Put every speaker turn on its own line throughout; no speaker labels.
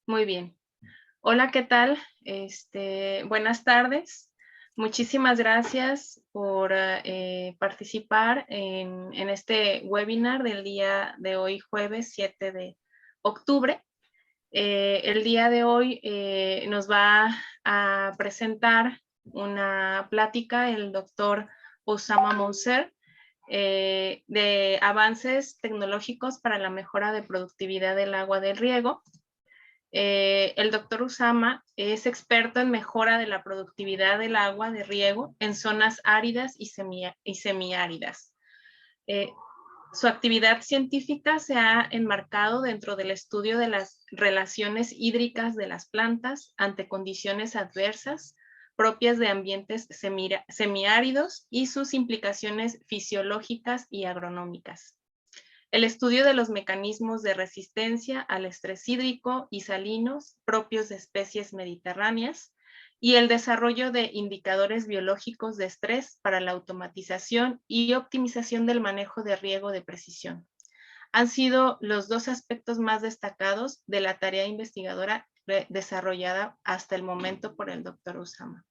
Muy bien. Hola, ¿qué tal? Buenas tardes. Muchísimas gracias por participar en este webinar del día de hoy, jueves 7 de octubre. El día de hoy nos va a presentar una plática el doctor Osama Monser de avances tecnológicos para la mejora de productividad del agua de riego. El doctor Usama es experto en mejora de la productividad del agua de riego en zonas áridas y semiáridas. Eh, Su actividad científica se ha enmarcado dentro del estudio de las relaciones hídricas de las plantas ante condiciones adversas propias de ambientes semiáridos y sus implicaciones fisiológicas y agronómicas. El estudio de los mecanismos de resistencia al estrés hídrico y salinos propios de especies mediterráneas y el desarrollo de indicadores biológicos de estrés para la automatización y optimización del manejo de riego de precisión. Han sido los dos aspectos más destacados de la tarea investigadora desarrollada hasta el momento por el doctor Usama.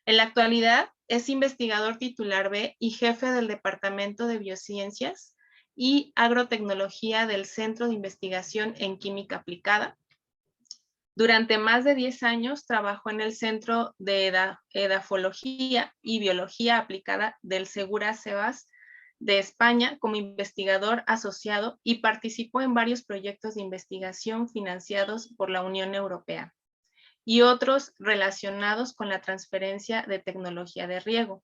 En la actualidad es investigador titular B y jefe del Departamento de Biociencias y Agrotecnología del Centro de Investigación en Química Aplicada. Durante más de 10 años trabajó en el Centro de Edafología y Biología Aplicada del Segura Sebas de España como investigador asociado y participó en varios proyectos de investigación financiados por la Unión Europea y otros relacionados con la transferencia de tecnología de riego,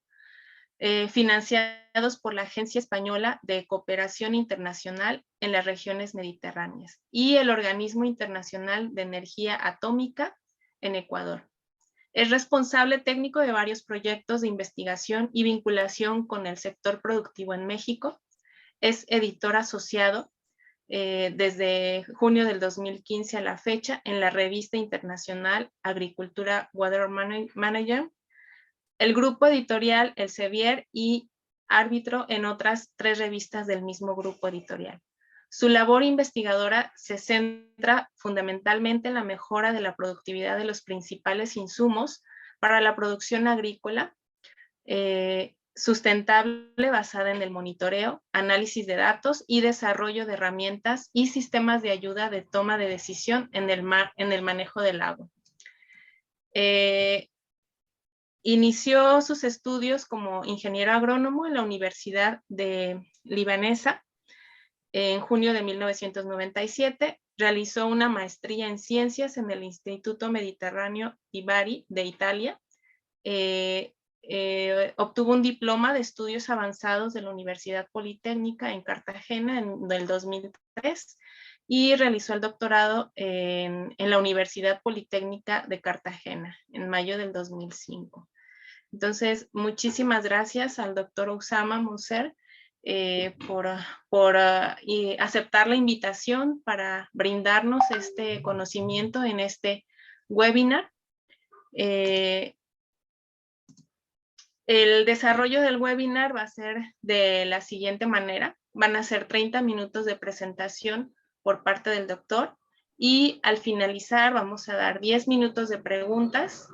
financiados por la Agencia Española de Cooperación Internacional en las Regiones Mediterráneas y el Organismo Internacional de Energía Atómica en Ecuador. Es responsable técnico de varios proyectos de investigación y vinculación con el sector productivo en México. Es editor asociado desde junio del 2015 a la fecha en la revista internacional Agricultura Water Manager, el grupo editorial Elsevier y árbitro en otras 3 revistas del mismo grupo editorial. Su labor investigadora se centra fundamentalmente en la mejora de la productividad de los principales insumos para la producción agrícola, sustentable basada en el monitoreo, análisis de datos y desarrollo de herramientas y sistemas de ayuda de toma de decisión en el manejo del agua. Inició sus estudios como ingeniero agrónomo en la Universidad de Libanesa en junio de 1997. Realizó una maestría en ciencias en el Instituto Mediterráneo di Bari de Italia. Obtuvo un diploma de estudios avanzados de la Universidad Politécnica en Cartagena en el 2003 y realizó el doctorado en la Universidad Politécnica de Cartagena en mayo del 2005. Entonces, muchísimas gracias al doctor Osama Monser por aceptar la invitación para brindarnos este conocimiento en este webinar. El desarrollo del webinar va a ser de la siguiente manera. Van a ser 30 minutos de presentación por parte del doctor y al finalizar vamos a dar 10 minutos de preguntas.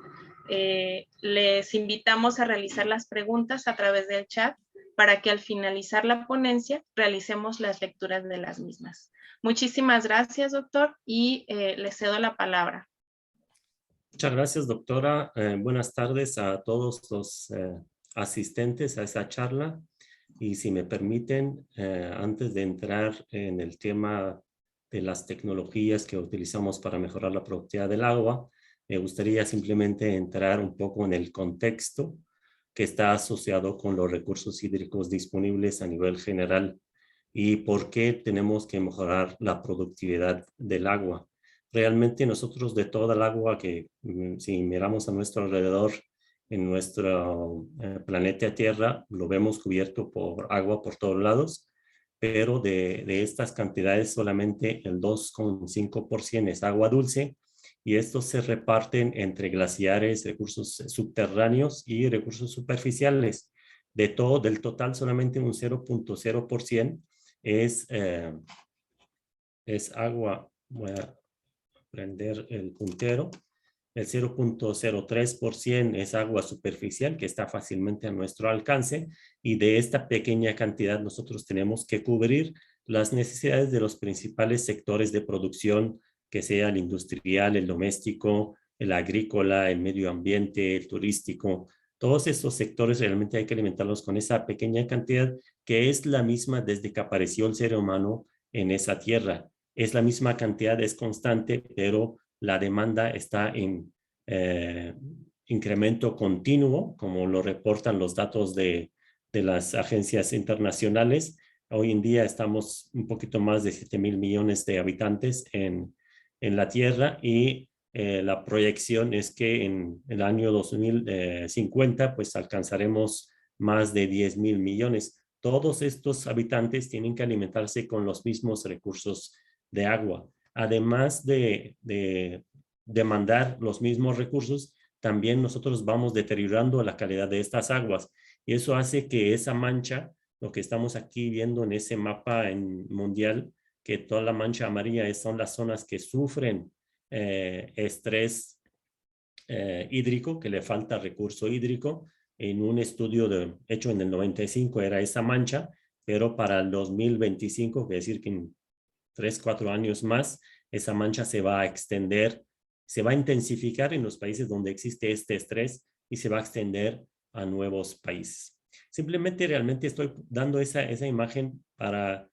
Les invitamos a realizar las preguntas a través del chat para que al finalizar la ponencia realicemos las lecturas de las mismas. Muchísimas gracias, doctor, y le cedo la palabra.
Muchas gracias, doctora. Buenas tardes a todos los asistentes a esta charla. Y si me permiten, antes de entrar en el tema de las tecnologías que utilizamos para mejorar la productividad del agua, me gustaría simplemente entrar un poco en el contexto que está asociado con los recursos hídricos disponibles a nivel general y por qué tenemos que mejorar la productividad del agua. Realmente nosotros de toda el agua que si miramos a nuestro alrededor en nuestro planeta Tierra, lo vemos cubierto por agua por todos lados, pero de estas cantidades solamente el 2,5% es agua dulce y estos se reparten entre glaciares, recursos subterráneos y recursos superficiales. Del total solamente un 0,0% es agua. Voy a prender el puntero. El 0.03% es agua superficial que está fácilmente a nuestro alcance, y de esta pequeña cantidad nosotros tenemos que cubrir las necesidades de los principales sectores de producción, que sea el industrial, el doméstico, el agrícola, el medio ambiente, el turístico. Todos estos sectores realmente hay que alimentarlos con esa pequeña cantidad, que es la misma desde que apareció el ser humano en esa tierra. Es la misma cantidad, es constante, pero la demanda está en incremento continuo, como lo reportan los datos de las agencias internacionales. Hoy en día estamos un poquito más de 7,000 millones de habitantes en la Tierra, y la proyección es que en el año 2050 pues alcanzaremos más de 10,000 millones. Todos estos habitantes tienen que alimentarse con los mismos recursos de agua. Además de demandar los mismos recursos, también nosotros vamos deteriorando la calidad de estas aguas, y eso hace que esa mancha, lo que estamos aquí viendo en ese mapa mundial, que toda la mancha amarilla son las zonas que sufren estrés hídrico, que le falta recurso hídrico. En un estudio hecho en el 95 era esa mancha, pero para el 2025, es decir, que en 3, 4 años más, esa mancha se va a extender, se va a intensificar en los países donde existe este estrés, y se va a extender a nuevos países. Simplemente realmente estoy dando esa imagen para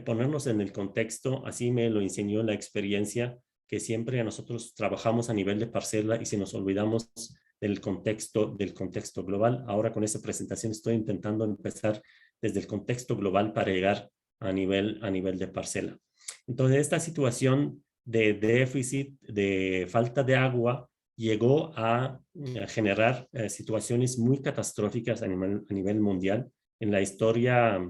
ponernos en el contexto. Así me lo enseñó la experiencia, que siempre nosotros trabajamos a nivel de parcela y si nos olvidamos del contexto global. Ahora con esta presentación estoy intentando empezar desde el contexto global para llegar a nivel de parcela. Entonces, esta situación de déficit, de falta de agua, llegó a generar situaciones muy catastróficas a nivel mundial en la historia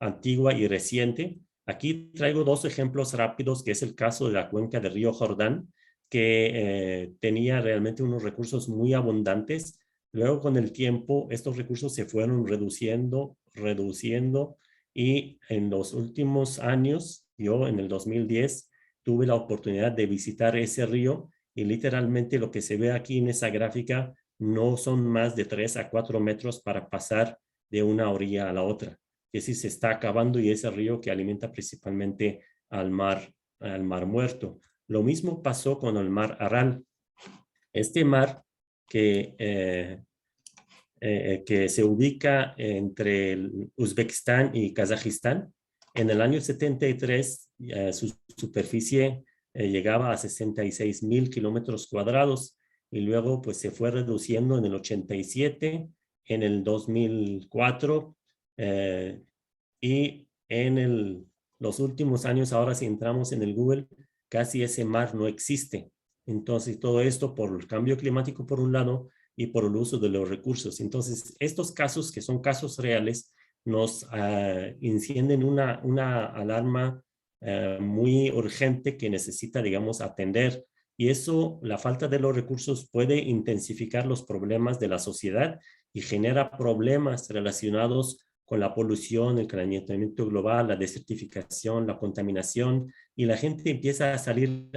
antigua y reciente. Aquí traigo 2 ejemplos rápidos, que es el caso de la cuenca del río Jordán, que tenía realmente unos recursos muy abundantes. Luego, con el tiempo, estos recursos se fueron reduciendo, y en los últimos años, yo en el 2010 tuve la oportunidad de visitar ese río, y literalmente lo que se ve aquí en esa gráfica no son más de 3 a 4 metros para pasar de una orilla a la otra. Es decir, se está acabando, y ese río que alimenta principalmente al mar Muerto. Lo mismo pasó con el mar Aral. Este mar que se ubica entre Uzbekistán y Kazajistán, en el año 73 su superficie llegaba a 66,000 kilómetros cuadrados, y luego pues se fue reduciendo en el 87, en el 2004, y en los últimos años, ahora si entramos en el Google, casi ese mar no existe. Entonces, todo esto por el cambio climático por un lado, y por el uso de los recursos. Entonces, estos casos, que son casos reales, nos encienden una alarma muy urgente que necesita, digamos, atender. Y eso, la falta de los recursos puede intensificar los problemas de la sociedad y genera problemas relacionados con la polución, el calentamiento global, la desertificación, la contaminación, y la gente empieza a salir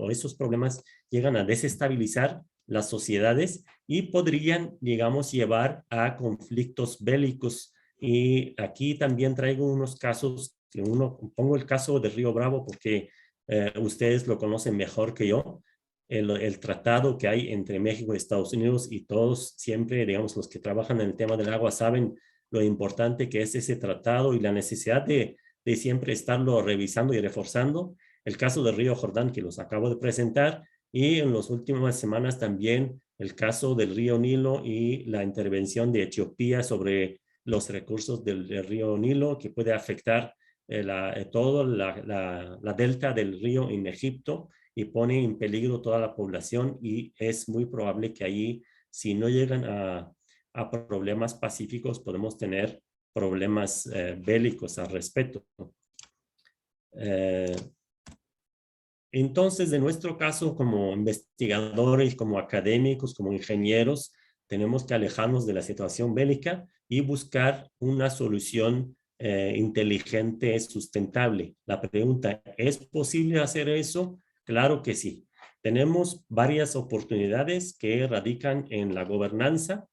esos problemas llegan a desestabilizar las sociedades y podrían, digamos, llevar a conflictos bélicos. Y aquí también traigo unos casos, pongo el caso de Río Bravo porque ustedes lo conocen mejor que yo. El tratado que hay entre México y Estados Unidos, y todos siempre, digamos, los que trabajan en el tema del agua saben lo importante que es ese tratado y la necesidad de siempre estarlo revisando y reforzando. El caso del río Jordán, que los acabo de presentar, y en las últimas semanas también el caso del río Nilo y la intervención de Etiopía sobre los recursos del río Nilo, que puede afectar toda la delta del río en Egipto, y pone en peligro toda la población, y es muy probable que ahí, si no llegan a problemas pacíficos, podemos tener problemas bélicos al respecto. Entonces, en nuestro caso, como investigadores, como académicos, como ingenieros, tenemos que alejarnos de la situación bélica y buscar una solución inteligente, sustentable. La pregunta, ¿es posible hacer eso? Claro que sí. Tenemos varias oportunidades que radican en la gobernanza,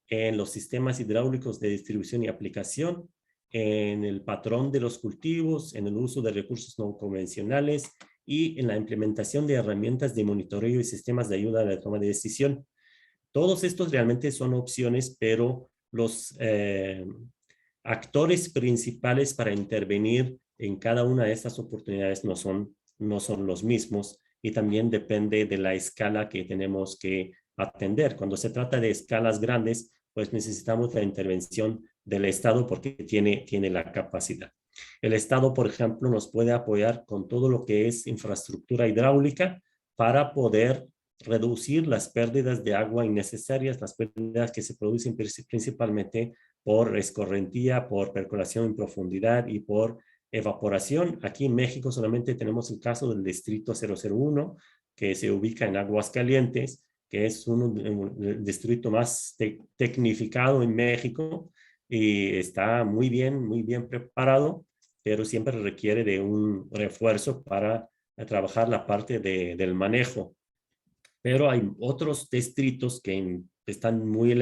en los sistemas hidráulicos de distribución y aplicación, en el patrón de los cultivos, en el uso de recursos no convencionales y en la implementación de herramientas de monitoreo y sistemas de ayuda a la toma de decisión. Todos estos realmente son opciones, pero los actores principales para intervenir en cada una de estas oportunidades no son los mismos y también depende de la escala que tenemos que atender. Cuando se trata de escalas grandes, pues necesitamos la intervención del Estado porque tiene la capacidad. El Estado, por ejemplo, nos puede apoyar con todo lo que es infraestructura hidráulica para poder reducir las pérdidas de agua innecesarias, las pérdidas que se producen principalmente por escorrentía, por percolación en profundidad y por evaporación. Aquí en México solamente tenemos el caso del distrito 001, que se ubica en Aguascalientes, que es el distrito más tecnificado en México y está muy bien preparado, pero siempre requiere de un refuerzo para trabajar la parte del manejo. Pero hay otros distritos que quedan muy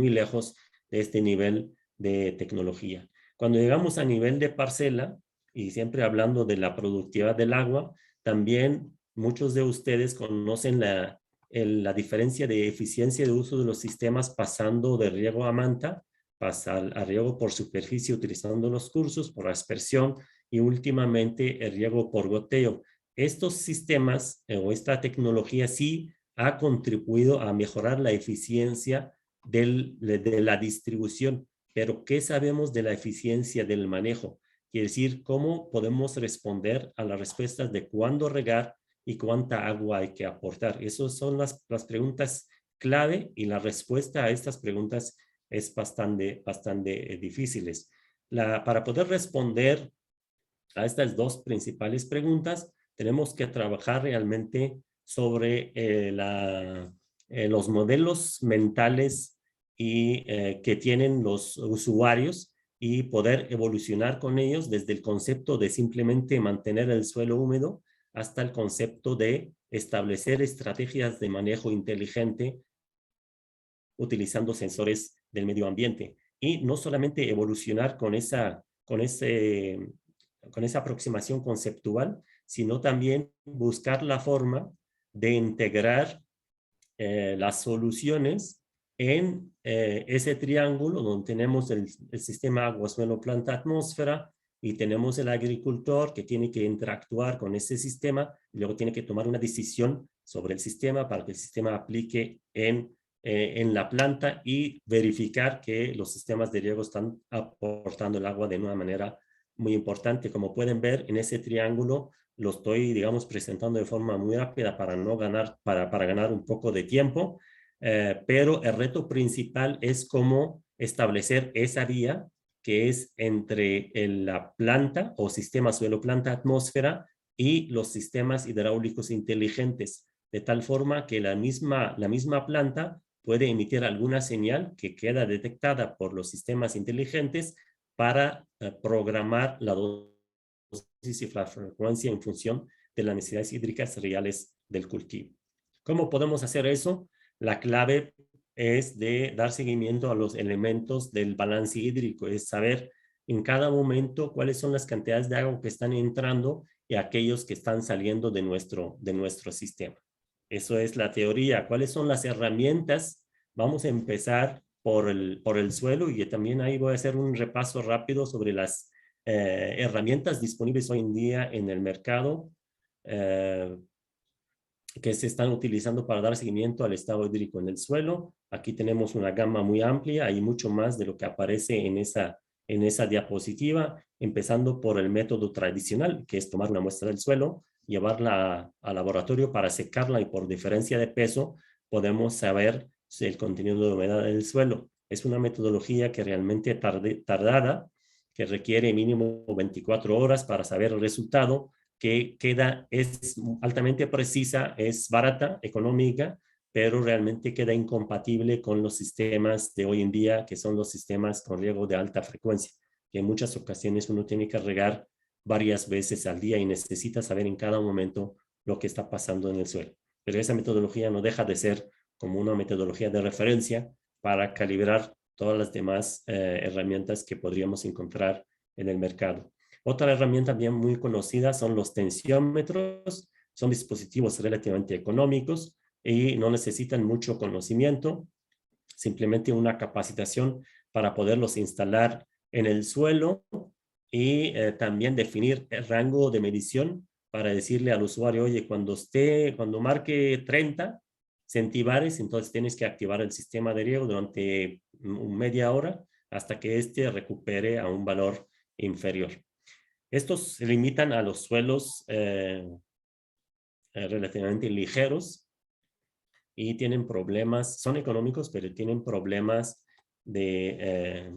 lejos de este nivel de tecnología. Cuando llegamos a nivel de parcela, y siempre hablando de la productividad del agua, también muchos de ustedes conocen la diferencia de eficiencia de uso de los sistemas pasando de riego a manta, pasar a riego por superficie utilizando los cursos, por aspersión y últimamente el riego por goteo. Estos sistemas o esta tecnología sí ha contribuido a mejorar la eficiencia de la distribución. Pero, ¿qué sabemos de la eficiencia del manejo? Quiere decir, ¿cómo podemos responder a las respuestas de cuándo regar y cuánta agua hay que aportar? Esas son las preguntas clave y la respuesta a estas preguntas es bastante difíciles. Para poder responder a estas dos principales preguntas, tenemos que trabajar realmente sobre los modelos mentales que tienen los usuarios y poder evolucionar con ellos desde el concepto de simplemente mantener el suelo húmedo hasta el concepto de establecer estrategias de manejo inteligente utilizando sensores del medio ambiente. Y no solamente evolucionar con esa aproximación conceptual, sino también buscar la forma de integrar las soluciones en ese triángulo donde tenemos el sistema agua, suelo, planta, atmósfera y tenemos el agricultor que tiene que interactuar con ese sistema y luego tiene que tomar una decisión sobre el sistema para que el sistema aplique en la planta y verificar que los sistemas de riego están aportando el agua de una manera muy importante. Como pueden ver en ese triángulo, lo estoy, digamos, presentando de forma muy rápida para no ganar, para ganar un poco de tiempo, pero el reto principal es cómo establecer esa vía que es entre la planta o sistema suelo-planta-atmósfera y los sistemas hidráulicos inteligentes, de tal forma que la misma planta puede emitir alguna señal que queda detectada por los sistemas inteligentes para programar la dosis y la frecuencia en función de las necesidades hídricas reales del cultivo. ¿Cómo podemos hacer eso? La clave es de dar seguimiento a los elementos del balance hídrico, es saber en cada momento cuáles son las cantidades de agua que están entrando y aquellos que están saliendo de nuestro sistema. Eso es la teoría. ¿Cuáles son las herramientas? Vamos a empezar por el suelo y también ahí voy a hacer un repaso rápido sobre las herramientas disponibles hoy en día en el mercado que se están utilizando para dar seguimiento al estado hídrico en el suelo. Aquí tenemos una gama muy amplia, hay mucho más de lo que aparece en esa diapositiva, empezando por el método tradicional, que es tomar una muestra del suelo, llevarla al laboratorio para secarla y por diferencia de peso podemos saber el contenido de humedad del suelo. Es una metodología que realmente tardada, que requiere mínimo 24 horas para saber el resultado, que es altamente precisa, es barata, económica, pero realmente queda incompatible con los sistemas de hoy en día, que son los sistemas con riego de alta frecuencia, que en muchas ocasiones uno tiene que regar varias veces al día y necesita saber en cada momento lo que está pasando en el suelo. Pero esa metodología no deja de ser como una metodología de referencia para calibrar todas las demás herramientas que podríamos encontrar en el mercado. Otra herramienta bien muy conocida son los tensiómetros. Son dispositivos relativamente económicos y no necesitan mucho conocimiento, simplemente una capacitación para poderlos instalar en el suelo y también definir el rango de medición para decirle al usuario, oye, cuando marque 30 centibares, entonces tienes que activar el sistema de riego durante media hora hasta que éste recupere a un valor inferior. Estos se limitan a los suelos relativamente ligeros y tienen problemas, son económicos, pero tienen problemas de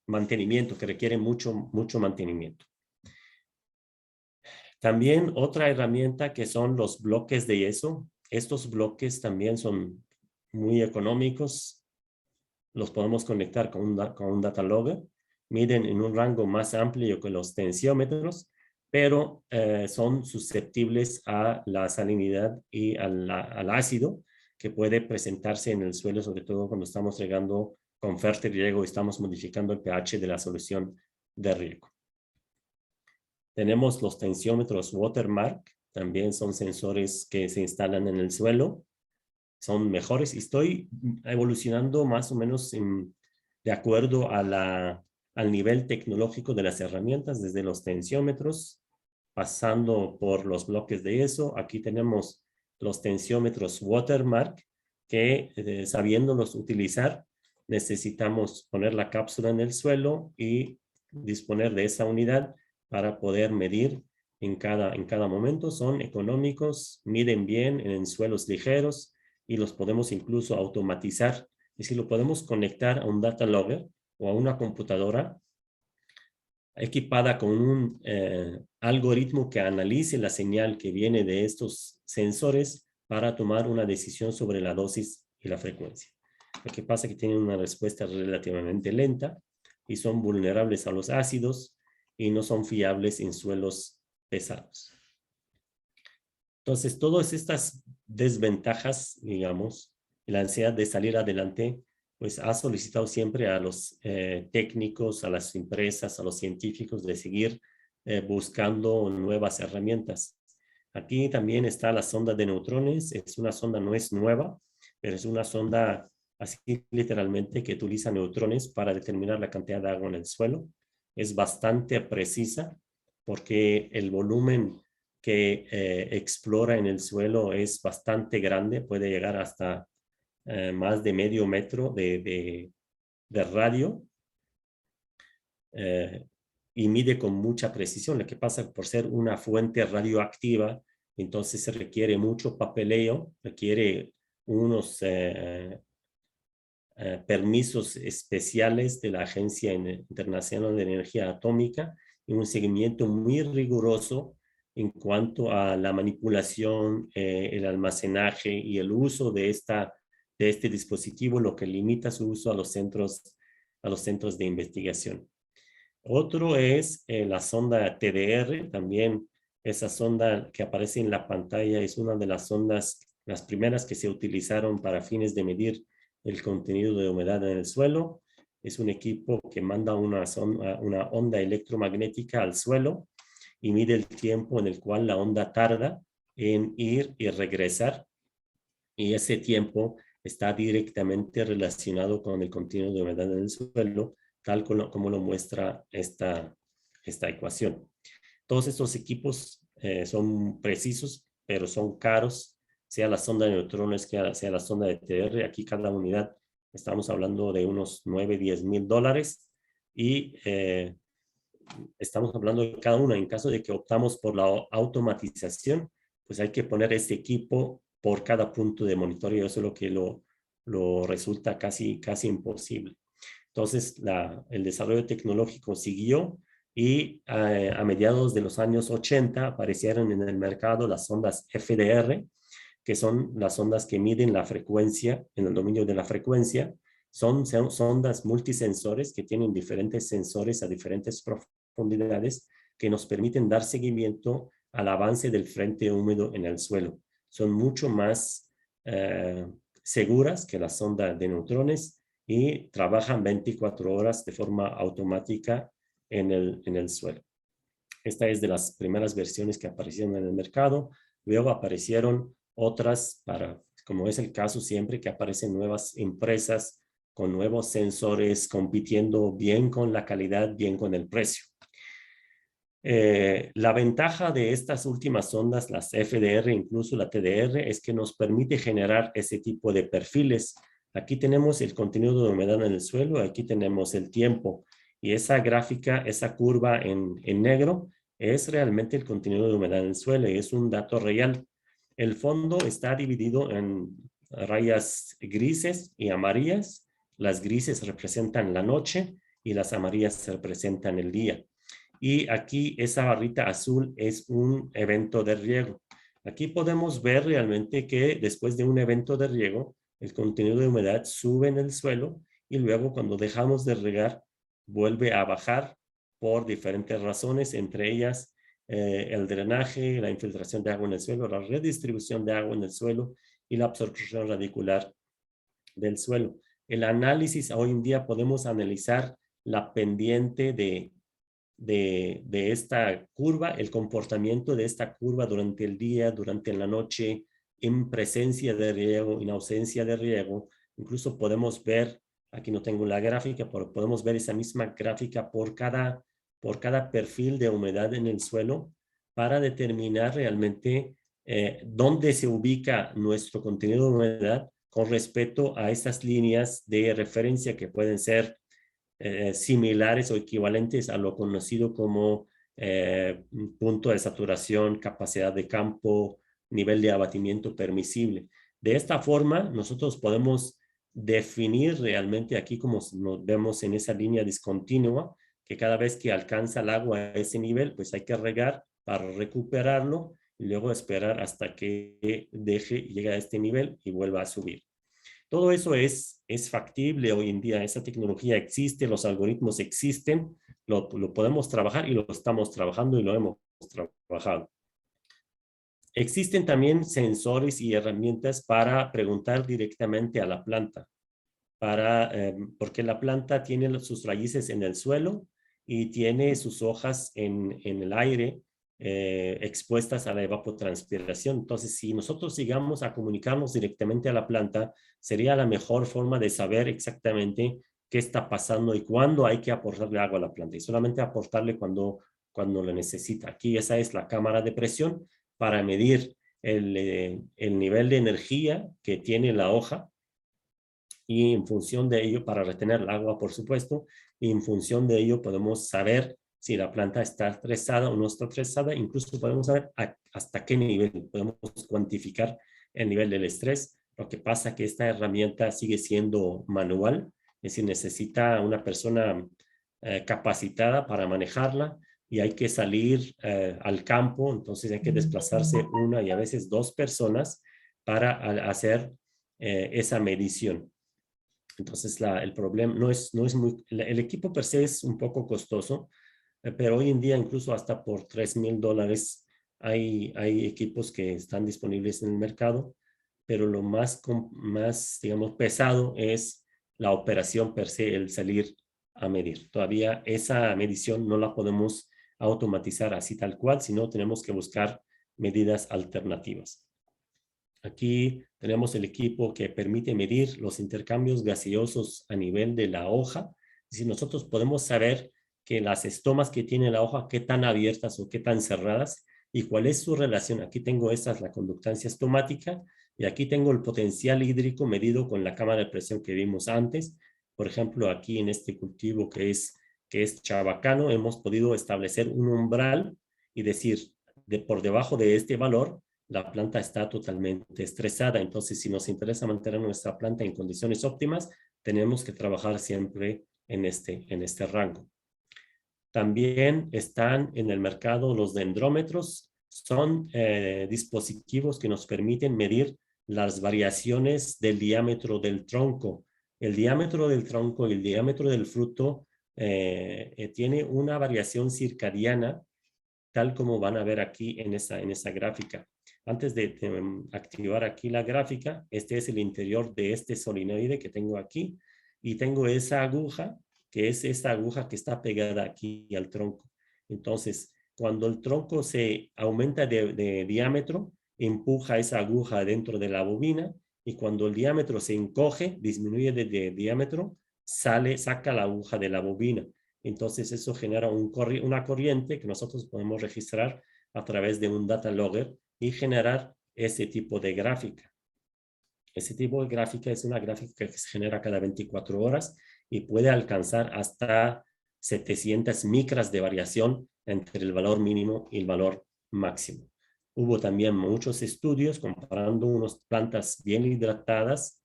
mantenimiento, que requieren mucho mantenimiento. También otra herramienta que son los bloques de yeso. Estos bloques también son muy económicos. Los podemos conectar con un data logger. Miden en un rango más amplio que los tensiómetros, pero son susceptibles a la salinidad y al ácido que puede presentarse en el suelo, sobre todo cuando estamos regando con fertirriego y estamos modificando el pH de la solución de riego. Tenemos los tensiómetros Watermark, también son sensores que se instalan en el suelo, son mejores. Estoy evolucionando más o menos de acuerdo a al nivel tecnológico de las herramientas, desde los tensiómetros, pasando por los bloques de yeso. Aquí tenemos los tensiómetros Watermark, que sabiéndolos utilizar, necesitamos poner la cápsula en el suelo y disponer de esa unidad para poder medir en cada momento. Son económicos, miden bien en suelos ligeros y los podemos incluso automatizar. Y si lo podemos conectar a un data logger o a una computadora equipada con un algoritmo que analice la señal que viene de estos sensores para tomar una decisión sobre la dosis y la frecuencia. Lo que pasa es que tienen una respuesta relativamente lenta y son vulnerables a los ácidos y no son fiables en suelos pesados. Entonces, todas estas desventajas, digamos, la ansiedad de salir adelante, pues ha solicitado siempre a los técnicos, a las empresas, a los científicos de seguir buscando nuevas herramientas. Aquí también está la sonda de neutrones. Es una sonda, no es nueva, pero es una sonda así literalmente que utiliza neutrones para determinar la cantidad de agua en el suelo. Es bastante precisa porque el volumen que explora en el suelo es bastante grande, puede llegar hasta más de medio metro de radio y mide con mucha precisión. Lo que pasa por ser una fuente radioactiva, entonces se requiere mucho papeleo, requiere unos permisos especiales de la Agencia Internacional de Energía Atómica y un seguimiento muy riguroso en cuanto a la manipulación, el almacenaje y el uso de este dispositivo, lo que limita su uso a los centros de investigación. Otro es la sonda TDR, también esa sonda que aparece en la pantalla es una de las sondas, las primeras que se utilizaron para fines de medir el contenido de humedad en el suelo. Es un equipo que manda una onda electromagnética al suelo y mide el tiempo en el cual la onda tarda en ir y regresar. Y ese tiempo está directamente relacionado con el contenido de humedad en el suelo, tal como lo muestra esta ecuación. Todos estos equipos son precisos, pero son caros, sea la sonda de neutrones, sea la sonda de TDR. Aquí cada unidad estamos hablando de unos 9, 10 mil dólares y estamos hablando de cada una. En caso de que optamos por la automatización, pues hay que poner este equipo por cada punto de monitoreo. Eso es lo que lo resulta casi imposible. Entonces, el desarrollo tecnológico siguió y a mediados de los años 80 aparecieron en el mercado las sondas FDR, que son las sondas que miden la frecuencia, en el dominio de la frecuencia. Son sondas multisensores que tienen diferentes sensores a diferentes profundidades que nos permiten dar seguimiento al avance del frente húmedo en el suelo. Son mucho más seguras que la sonda de neutrones y trabajan 24 horas de forma automática en el suelo. Esta es de las primeras versiones que aparecieron en el mercado. Luego aparecieron otras como es el caso siempre, que aparecen nuevas empresas con nuevos sensores compitiendo bien con la calidad, bien con el precio. La ventaja de estas últimas sondas, las FDR, incluso la TDR, es que nos permite generar ese tipo de perfiles. Aquí tenemos el contenido de humedad en el suelo, aquí tenemos el tiempo, y esa gráfica, esa curva en negro, es realmente el contenido de humedad en el suelo y es un dato real. El fondo está dividido en rayas grises y amarillas. Las grises representan la noche y las amarillas representan el día. Y aquí esa barrita azul es un evento de riego. Aquí podemos ver realmente que después de un evento de riego, el contenido de humedad sube en el suelo y luego cuando dejamos de regar, vuelve a bajar por diferentes razones, entre ellas el drenaje, la infiltración de agua en el suelo, la redistribución de agua en el suelo y la absorción radicular del suelo. El análisis, hoy en día podemos analizar la pendiente de esta curva, el comportamiento de esta curva durante el día, durante la noche, en presencia de riego, en ausencia de riego. Incluso podemos ver, aquí no tengo la gráfica, pero podemos ver esa misma gráfica por cada perfil de humedad en el suelo para determinar realmente dónde se ubica nuestro contenido de humedad con respecto a esas líneas de referencia que pueden ser similares o equivalentes a lo conocido como punto de saturación, capacidad de campo, nivel de abatimiento permisible. De esta forma, nosotros podemos definir realmente aquí, como nos vemos en esa línea discontinua, que cada vez que alcanza el agua a ese nivel, pues hay que regar para recuperarlo y luego esperar hasta que llegue a este nivel y vuelva a subir. Todo eso es factible hoy en día, esa tecnología existe, los algoritmos existen, lo podemos trabajar y lo estamos trabajando y lo hemos trabajado. Existen también sensores y herramientas para preguntar directamente a la planta, porque la planta tiene sus raíces en el suelo y tiene sus hojas en el aire, expuestas a la evapotranspiración. Entonces, si nosotros llegamos a comunicarnos directamente a la planta, sería la mejor forma de saber exactamente qué está pasando y cuándo hay que aportarle agua a la planta, y solamente aportarle cuando lo necesita. Aquí esa es la cámara de presión para medir el nivel de energía que tiene la hoja, y en función de ello, para retener el agua, por supuesto, y en función de ello podemos saber si la planta está estresada o no está estresada. Incluso podemos saber hasta qué nivel, podemos cuantificar el nivel del estrés. Lo que pasa es que esta herramienta sigue siendo manual, es decir, necesita una persona capacitada para manejarla y hay que salir al campo, entonces hay que desplazarse una y a veces dos personas para hacer esa medición. Entonces, el problema no es muy, el equipo per se es un poco costoso, pero hoy en día incluso hasta por $3,000 hay equipos que están disponibles en el mercado, pero lo más, digamos, pesado es la operación per se, el salir a medir. Todavía esa medición no la podemos automatizar así tal cual, sino tenemos que buscar medidas alternativas. Aquí tenemos el equipo que permite medir los intercambios gaseosos a nivel de la hoja. Si nosotros podemos saber que las estomas que tiene la hoja, qué tan abiertas o qué tan cerradas y cuál es su relación. Aquí tengo esta es la conductancia estomática y aquí tengo el potencial hídrico medido con la cámara de presión que vimos antes. Por ejemplo, aquí en este cultivo que es chabacano, hemos podido establecer un umbral y decir, por debajo de este valor, la planta está totalmente estresada. Entonces, si nos interesa mantener nuestra planta en condiciones óptimas, tenemos que trabajar siempre en este rango. También están en el mercado los dendrómetros. Son dispositivos que nos permiten medir las variaciones del diámetro del tronco. El diámetro del tronco y el diámetro del fruto tiene una variación circadiana tal como van a ver aquí en esa gráfica. Antes de activar aquí la gráfica, este es el interior de este solenoide que tengo aquí, y tengo esa aguja, que es esta aguja que está pegada aquí al tronco. Entonces, cuando el tronco se aumenta de diámetro, empuja esa aguja dentro de la bobina, y cuando el diámetro se encoge, disminuye de diámetro, saca la aguja de la bobina. Entonces eso genera una corriente que nosotros podemos registrar a través de un data logger y generar ese tipo de gráfica. Ese tipo de gráfica es una gráfica que se genera cada 24 horas y puede alcanzar hasta 700 micras de variación entre el valor mínimo y el valor máximo. Hubo también muchos estudios comparando unas plantas bien hidratadas.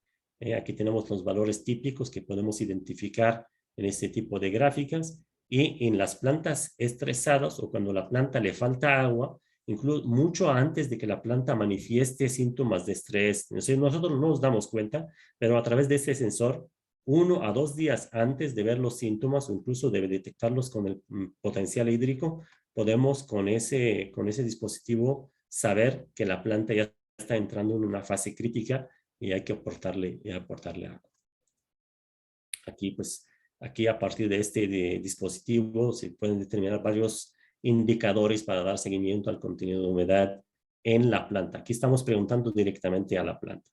Aquí tenemos los valores típicos que podemos identificar en este tipo de gráficas, y en las plantas estresadas o cuando la planta le falta agua, incluso mucho antes de que la planta manifieste síntomas de estrés. Nosotros no nos damos cuenta, pero a través de este sensor, 1 a 2 días antes de ver los síntomas o incluso de detectarlos con el potencial hídrico, podemos con ese dispositivo saber que la planta ya está entrando en una fase crítica y hay que aportarle agua. Aquí a partir de este dispositivo se pueden determinar varios indicadores para dar seguimiento al contenido de humedad en la planta. Aquí estamos preguntando directamente a la planta.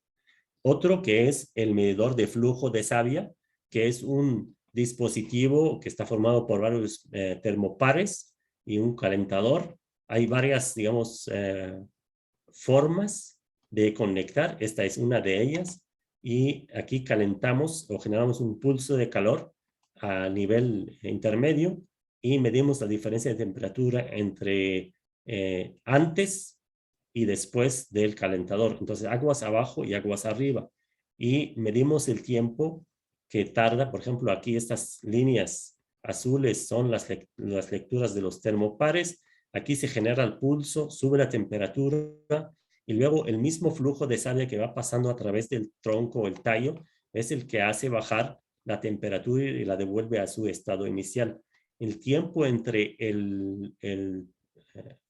Otro que es el medidor de flujo de savia, que es un dispositivo que está formado por varios termopares y un calentador. Hay varias, digamos, formas de conectar. Esta es una de ellas. Y aquí calentamos o generamos un pulso de calor a nivel intermedio y medimos la diferencia de temperatura entre antes y después del calentador. Entonces, aguas abajo y aguas arriba. Y medimos el tiempo que tarda. Por ejemplo, aquí estas líneas azules son las lecturas de los termopares. Aquí se genera el pulso, sube la temperatura, y luego el mismo flujo de savia que va pasando a través del tronco o el tallo es el que hace bajar la temperatura y la devuelve a su estado inicial. El tiempo entre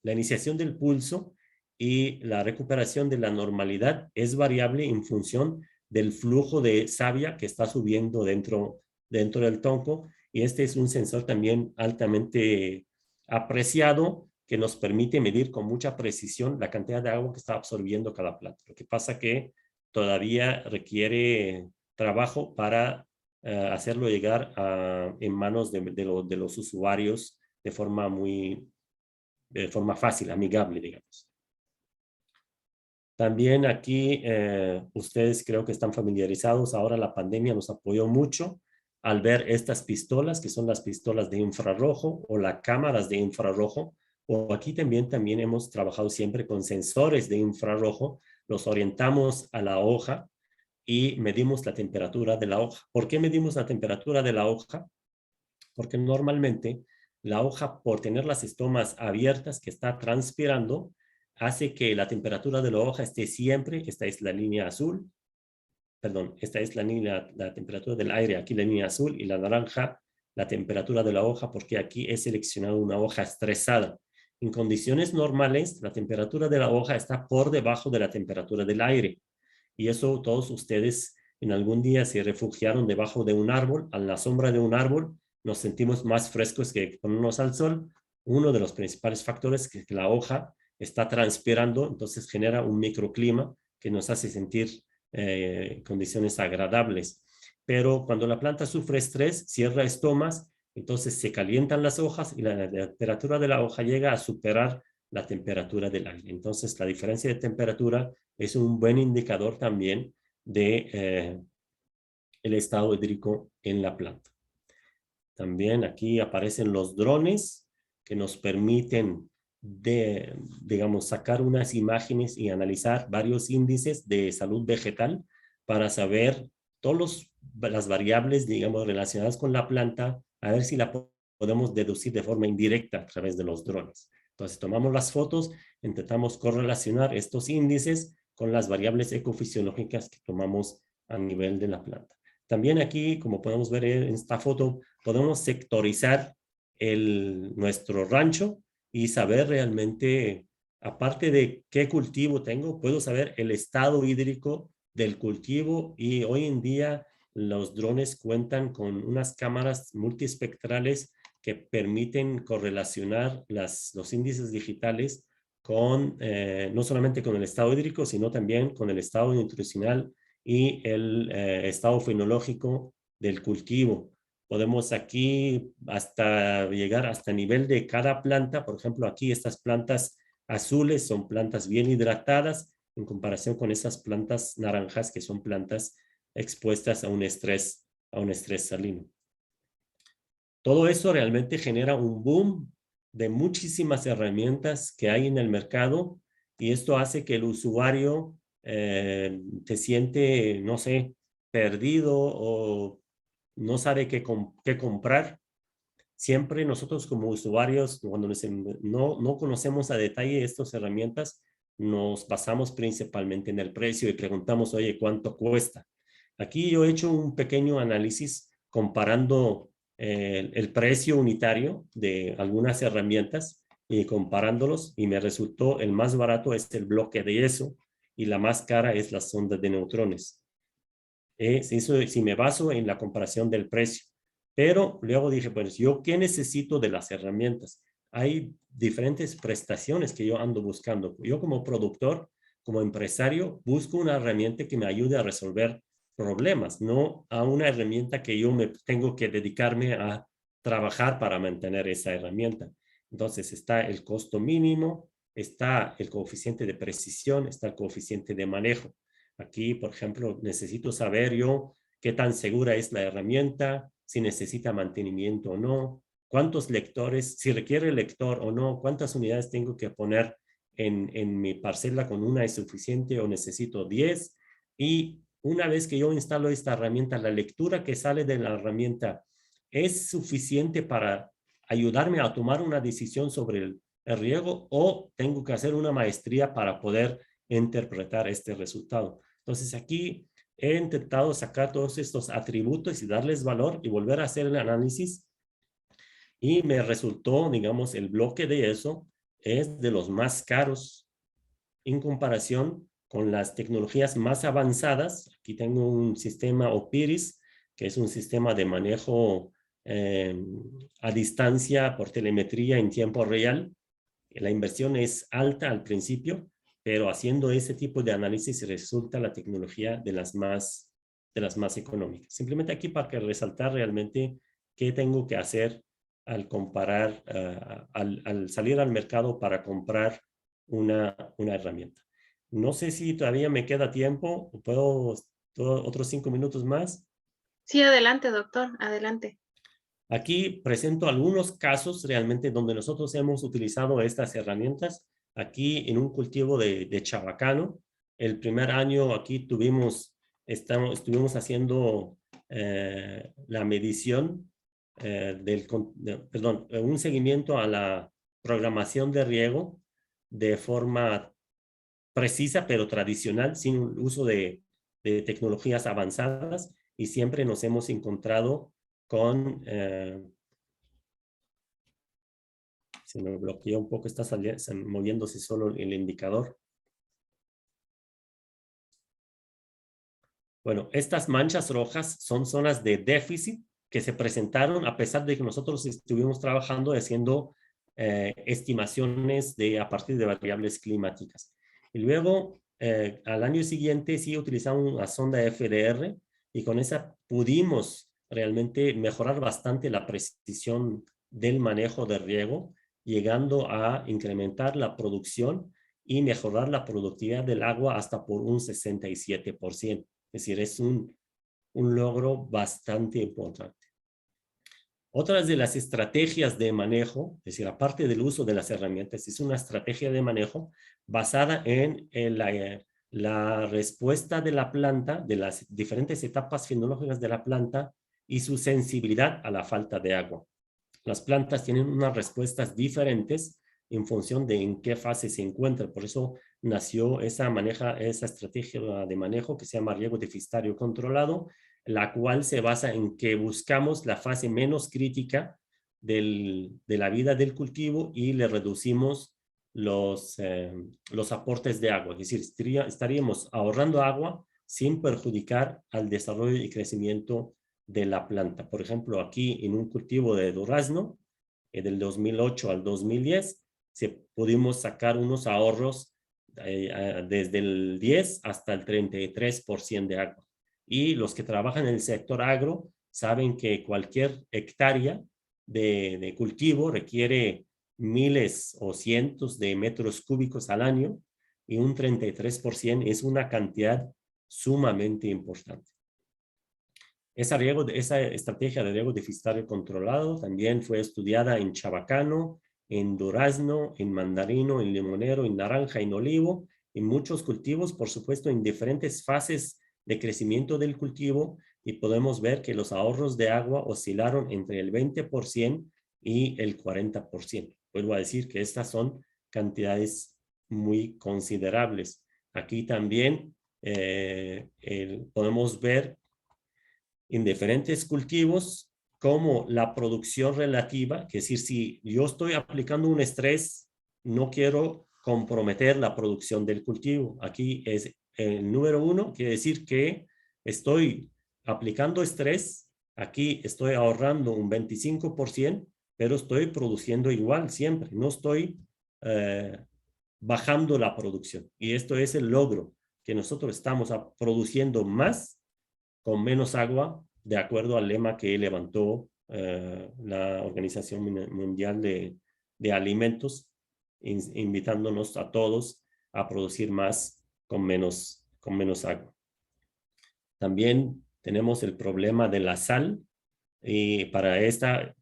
la iniciación del pulso y la recuperación de la normalidad es variable en función del flujo de savia que está subiendo dentro del tronco, y este es un sensor también altamente apreciado que nos permite medir con mucha precisión la cantidad de agua que está absorbiendo cada planta. Lo que pasa que todavía requiere trabajo para hacerlo llegar en manos de los usuarios de forma fácil, amigable, digamos. También aquí ustedes creo que están familiarizados. Ahora la pandemia nos apoyó mucho al ver estas pistolas, que son las pistolas de infrarrojo o las cámaras de infrarrojo. O aquí también hemos trabajado siempre con sensores de infrarrojo. Los orientamos a la hoja y medimos la temperatura de la hoja. ¿Por qué medimos la temperatura de la hoja? Porque normalmente la hoja, por tener las estomas abiertas que está transpirando, hace que la temperatura de la hoja esté siempre, esta es la línea azul, perdón, esta es la temperatura del aire, aquí la línea azul, y la naranja, la temperatura de la hoja, porque aquí he seleccionado una hoja estresada. En condiciones normales, la temperatura de la hoja está por debajo de la temperatura del aire. Y eso todos ustedes en algún día se refugiaron debajo de un árbol, a la sombra de un árbol, nos sentimos más frescos que ponernos al sol. Uno de los principales factores es que la hoja está transpirando, entonces genera un microclima que nos hace sentir condiciones agradables. Pero cuando la planta sufre estrés, cierra estomas, entonces se calientan las hojas y la temperatura de la hoja llega a superar la temperatura del aire. Entonces la diferencia de temperatura es un buen indicador también de el estado hídrico en la planta. También aquí aparecen los drones que nos permiten digamos, sacar unas imágenes y analizar varios índices de salud vegetal para saber todas las variables, digamos, relacionadas con la planta, a ver si la podemos deducir de forma indirecta a través de los drones. Entonces, tomamos las fotos, intentamos correlacionar estos índices con las variables ecofisiológicas que tomamos a nivel de la planta. También aquí, como podemos ver en esta foto, podemos sectorizar nuestro rancho y saber realmente, aparte de qué cultivo tengo, puedo saber el estado hídrico del cultivo, y hoy en día los drones cuentan con unas cámaras multiespectrales que permiten correlacionar los índices digitales con, no solamente con el estado hídrico, sino también con el estado nutricional y el estado fenológico del cultivo. Podemos aquí hasta llegar hasta nivel de cada planta. Por ejemplo, aquí estas plantas azules son plantas bien hidratadas en comparación con esas plantas naranjas que son plantas expuestas a un estrés salino. Todo eso realmente genera un boom de muchísimas herramientas que hay en el mercado, y esto hace que el usuario se siente, no sé, perdido o no sabe qué comprar. Siempre nosotros como usuarios, cuando no conocemos a detalle estas herramientas, nos basamos principalmente en el precio y preguntamos, oye, ¿cuánto cuesta? Aquí yo he hecho un pequeño análisis comparando el precio unitario de algunas herramientas y comparándolos, y me resultó el más barato es el bloque de yeso y la más cara es la sonda de neutrones. Si me baso en la comparación del precio. Pero luego dije, pues yo qué necesito de las herramientas. Hay diferentes prestaciones que yo ando buscando. Yo como productor, como empresario, busco una herramienta que me ayude a resolver problemas, no a una herramienta que yo me tengo que dedicarme a trabajar para mantener esa herramienta. Entonces está el costo mínimo, está el coeficiente de precisión, está el coeficiente de manejo. Aquí, por ejemplo, necesito saber yo qué tan segura es la herramienta, si necesita mantenimiento o no, cuántos lectores, si requiere lector o no, cuántas unidades tengo que poner en mi parcela, con una es suficiente o necesito 10. Y una vez que yo instalo esta herramienta, la lectura que sale de la herramienta es suficiente para ayudarme a tomar una decisión sobre el riego, o tengo que hacer una maestría para poder interpretar este resultado. Entonces aquí he intentado sacar todos estos atributos y darles valor y volver a hacer el análisis, y me resultó, digamos, el bloque de eso es de los más caros en comparación con las tecnologías más avanzadas. Aquí tengo un sistema Opiris, que es un sistema de manejo a distancia por telemetría en tiempo real. La inversión es alta al principio, pero haciendo ese tipo de análisis resulta la tecnología de las más económicas. Simplemente aquí para que resaltar realmente qué tengo que hacer al comparar, al salir al mercado para comprar una herramienta. No sé si todavía me queda tiempo, o puedo otros 5 minutos más.
Sí, adelante, doctor, adelante.
Aquí presento algunos casos realmente donde nosotros hemos utilizado estas herramientas. Aquí en un cultivo de chabacano, el primer año aquí estuvimos haciendo la medición un seguimiento a la programación de riego de forma precisa pero tradicional, sin uso de tecnologías avanzadas, y siempre nos hemos encontrado con, se me bloqueó un poco, está moviéndose solo el indicador. Bueno, estas manchas rojas son zonas de déficit que se presentaron a pesar de que nosotros estuvimos trabajando haciendo estimaciones a partir de variables climáticas. Y luego, al año siguiente, sí utilizamos una sonda FDR, y con esa pudimos realmente mejorar bastante la precisión del manejo de riego, llegando a incrementar la producción y mejorar la productividad del agua hasta por un 67%. Es decir, es un logro bastante importante. Otras de las estrategias de manejo, es decir, aparte del uso de las herramientas, es una estrategia de manejo basada en la respuesta de la planta, de las diferentes etapas fenológicas de la planta y su sensibilidad a la falta de agua. Las plantas tienen unas respuestas diferentes en función de en qué fase se encuentra. Por eso nació esa estrategia de manejo que se llama riego deficitario controlado, la cual se basa en que buscamos la fase menos crítica de la vida del cultivo y le reducimos los aportes de agua. Es decir, estaríamos ahorrando agua sin perjudicar al desarrollo y crecimiento de la planta. Por ejemplo, aquí en un cultivo de durazno, del 2008 al 2010, pudimos sacar unos ahorros desde el 10 hasta el 33% de agua. Y los que trabajan en el sector agro saben que cualquier hectárea de cultivo requiere miles o cientos de metros cúbicos al año, y un 33% es una cantidad sumamente importante. Esa estrategia de riego deficitario controlado también fue estudiada en chabacano, en durazno, en mandarino, en limonero, en naranja, en olivo, en muchos cultivos, por supuesto, en diferentes fases de crecimiento del cultivo, y podemos ver que los ahorros de agua oscilaron entre el 20% y el 40%. Vuelvo a decir que estas son cantidades muy considerables. Aquí también podemos ver en diferentes cultivos como la producción relativa, que es decir, si yo estoy aplicando un estrés, no quiero comprometer la producción del cultivo. Aquí es el número 1, quiere decir que estoy aplicando estrés, aquí estoy ahorrando un 25%, pero estoy produciendo igual siempre, no estoy bajando la producción. Y esto es el logro, que nosotros estamos produciendo más con menos agua, de acuerdo al lema que levantó la Organización Mundial de Alimentos, invitándonos a todos a producir más con menos agua. También tenemos el problema de la sal, y para esta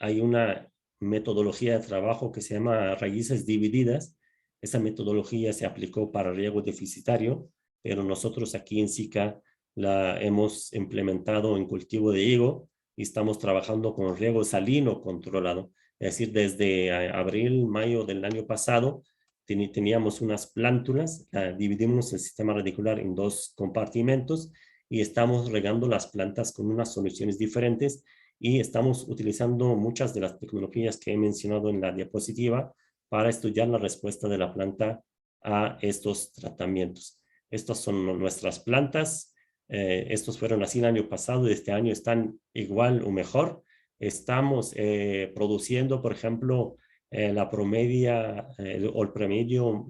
hay una metodología de trabajo que se llama raíces divididas. Esa metodología se aplicó para riego deficitario, pero nosotros aquí en SICA la hemos implementado en cultivo de higo y estamos trabajando con riego salino controlado. Es decir, desde abril, mayo del año pasado, teníamos unas plántulas, dividimos el sistema radicular en 2 compartimentos y estamos regando las plantas con unas soluciones diferentes, y estamos utilizando muchas de las tecnologías que he mencionado en la diapositiva para estudiar la respuesta de la planta a estos tratamientos. Estas son nuestras plantas. Estos fueron así el año pasado y este año están igual o mejor. Estamos produciendo, por ejemplo, el promedio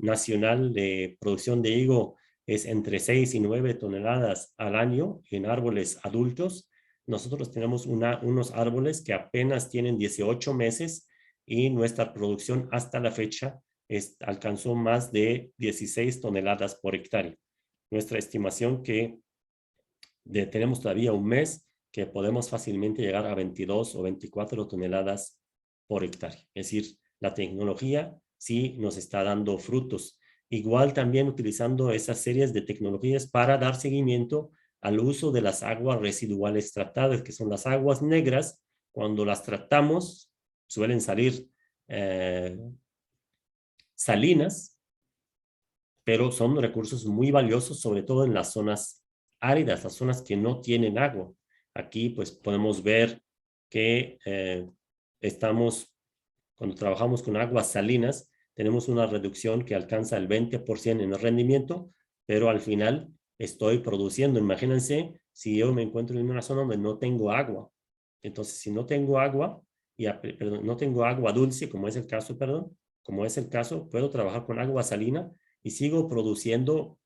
nacional de producción de higo es entre 6 y 9 toneladas al año en árboles adultos. Nosotros tenemos unos árboles que apenas tienen 18 meses y nuestra producción hasta la fecha alcanzó más de 16 toneladas por hectárea. Nuestra estimación que tenemos todavía un mes que podemos fácilmente llegar a 22 o 24 toneladas por hectárea. Es decir, la tecnología sí nos está dando frutos. Igual también utilizando esas series de tecnologías para dar seguimiento al uso de las aguas residuales tratadas, que son las aguas negras. Cuando las tratamos, suelen salir salinas, pero son recursos muy valiosos, sobre todo en las zonas áridas, las zonas que no tienen agua. Aquí pues podemos ver que cuando trabajamos con aguas salinas, tenemos una reducción que alcanza el 20% en el rendimiento, pero al final estoy produciendo. Imagínense si yo me encuentro en una zona donde no tengo agua. Entonces, si no tengo agua, no tengo agua dulce, como es el caso, puedo trabajar con agua salina y sigo produciendo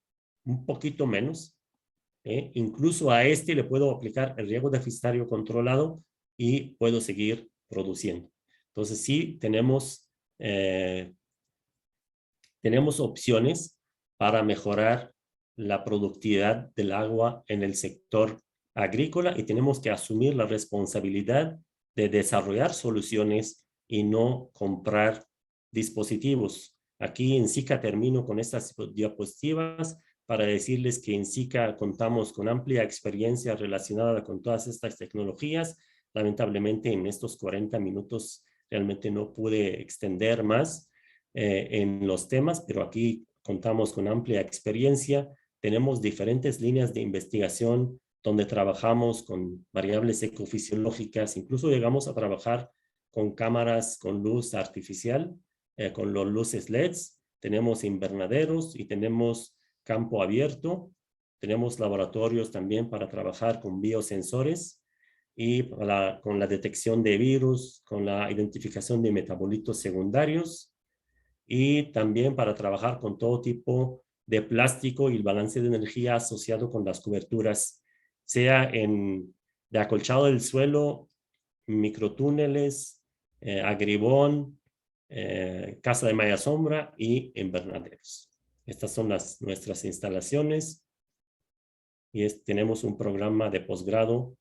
un poquito menos. Incluso a este le puedo aplicar el riego deficitario controlado y puedo seguir produciendo. Entonces, sí, tenemos opciones para mejorar la productividad del agua en el sector agrícola, y tenemos que asumir la responsabilidad de desarrollar soluciones y no comprar dispositivos. Aquí en SICA termino con estas diapositivas para decirles que en SICA contamos con amplia experiencia relacionada con todas estas tecnologías. Lamentablemente en estos 40 minutos realmente no pude extender más en los temas, pero aquí contamos con amplia experiencia. Tenemos diferentes líneas de investigación donde trabajamos con variables ecofisiológicas, incluso llegamos a trabajar con cámaras con luz artificial, con los luces LEDs. Tenemos invernaderos y tenemos campo abierto. Tenemos laboratorios también para trabajar con biosensores y con la detección de virus, con la identificación de metabolitos secundarios y también para trabajar con todo tipo de plástico y el balance de energía asociado con las coberturas, sea de acolchado del suelo, microtúneles, agribón, casa de malla sombra y invernaderos. Estas son nuestras instalaciones y tenemos un programa de posgrado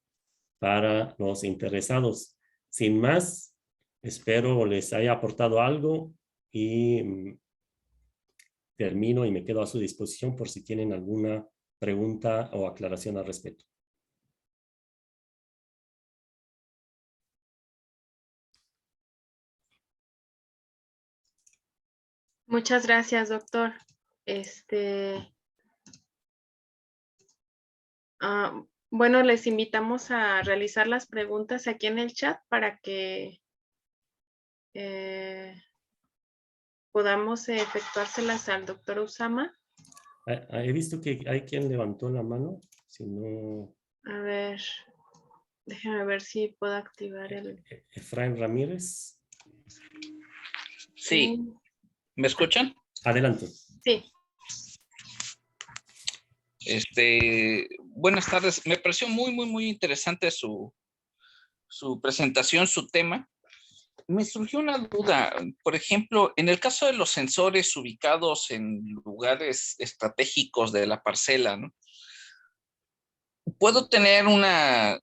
para los interesados. Sin más, espero les haya aportado algo y termino y me quedo a su disposición por si tienen alguna pregunta o aclaración al respecto.
Muchas gracias, doctor. Bueno, les invitamos a realizar las preguntas aquí en el chat para que podamos efectuárselas al doctor Usama.
He visto que hay quien levantó la mano. Si no...
A ver, déjame ver si puedo activar el...
Efraín Ramírez.
Sí. ¿Me escuchan?
Adelante.
Sí.
Buenas tardes. Me pareció muy interesante su presentación, su tema. Me surgió una duda. Por ejemplo, en el caso de los sensores ubicados en lugares estratégicos de la parcela, ¿no? Puedo tener una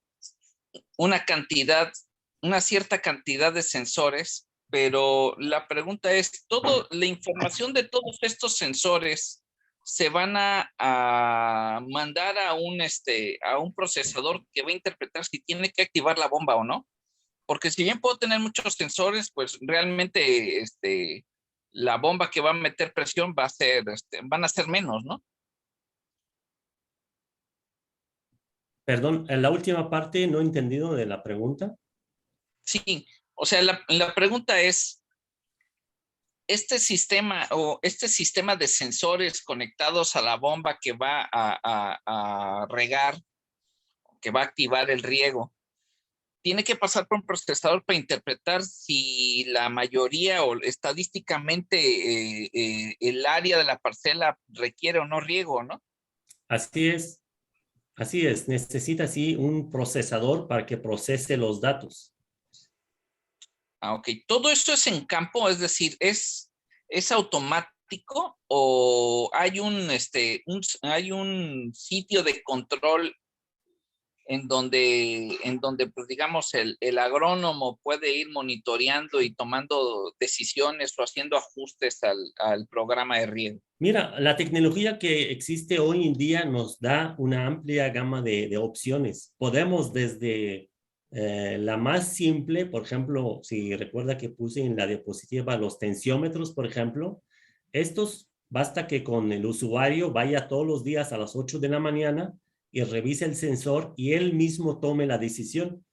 cierta cantidad de sensores, pero la pregunta es, la información de todos estos sensores se van a mandar a un procesador que va a interpretar si tiene que activar la bomba o no. Porque si bien puedo tener muchos sensores, pues realmente la bomba que va a meter presión van a ser menos, ¿no?
Perdón, en la última parte no he entendido de la pregunta.
Sí, o sea, la pregunta es, este sistema de sensores conectados a la bomba que va a regar, que va a activar el riego, tiene que pasar por un procesador para interpretar si la mayoría o estadísticamente el área de la parcela requiere o no riego, ¿no?
Así es. Así es. Necesita sí un procesador para que procese los datos.
Ok. ¿Todo esto es en campo? Es decir, ¿es automático o hay hay un sitio de control en donde pues, digamos, el agrónomo puede ir monitoreando y tomando decisiones o haciendo ajustes al programa de riego?
Mira, la tecnología que existe hoy en día nos da una amplia gama de opciones. Podemos desde la más simple, por ejemplo, si recuerda que puse en la diapositiva los tensiómetros, por ejemplo, estos basta que con el usuario vaya todos los días a las 8 de la mañana y revise el sensor y él mismo tome la decisión.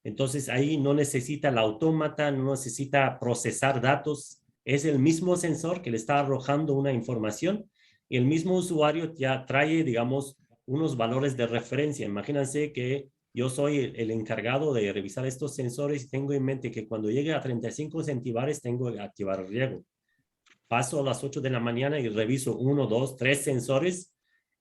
Entonces ahí no necesita el autómata, no necesita procesar datos, es el mismo sensor que le está arrojando una información y el mismo usuario ya trae, digamos, unos valores de referencia. Imagínense que yo soy el encargado de revisar estos sensores y tengo en mente que cuando llegue a 35 centibares tengo que activar el riego. Paso a las 8 de la mañana y reviso 1, 2, 3 sensores